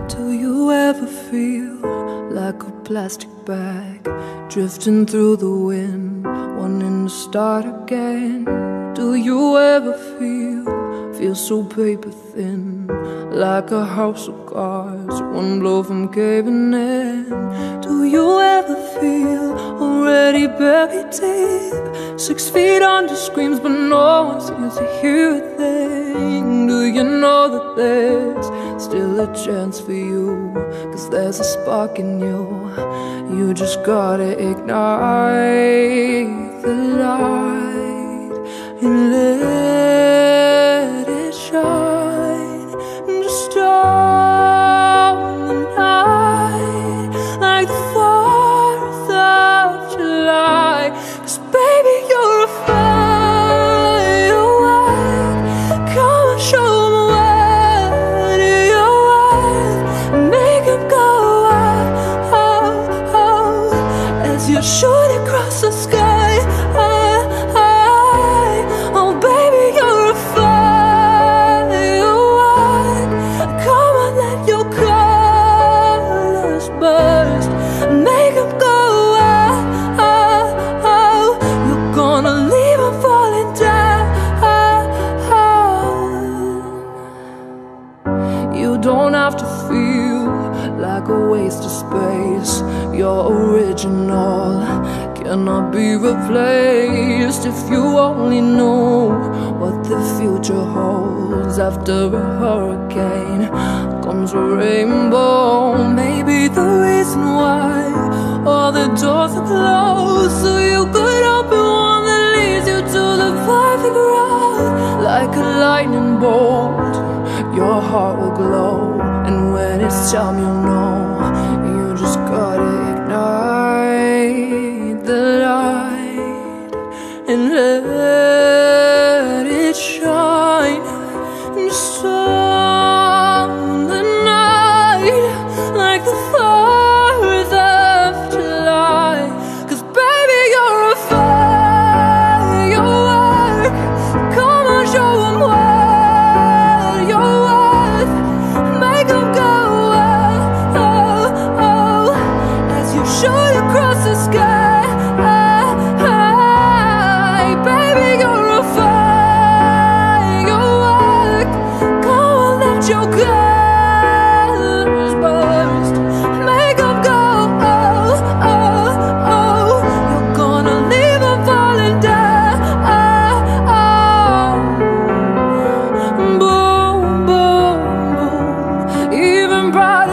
Do you ever feel like a plastic bag drifting through the wind, wanting to start again? Do you ever feel so paper thin, like a house of cards, one blow from caving in? Do you ever feel already buried deep, 6 feet under screams but no one seems to hear a thing? Do you know that there's still a chance for you, 'cause there's a spark in you? You just gotta ignite the light and let it shine. Just on the night, like the 4th of July. 'Cause baby, you're a firework. Come and show 'em what you're worth. Make 'em go as you shoot across the sky. Oh baby, you're a firework. Come on, let your colors burst. Make 'em go you're gonna leave 'em falling down. You don't have to feel like a waste of space. You're original, cannot be replaced. If you only knew what the future holds. After a hurricane comes a rainbow. Maybe the reason why all the doors are closed, so you could open one that leads you to the perfect road. Like a lightning bolt, your heart will glow, and when it's time, you'll know. You just gotta ignite the light and let it shine. Just on the night, like the 4th of July. 'Cause baby, you're a firework. Come on, show 'em what you're worth. Make 'em go as you shoot across the sky. Baby, you're a firework. Come on, let your colors burst. Make 'em go you're gonna leave 'em falling down. Boom, boom, boom. Even brighter.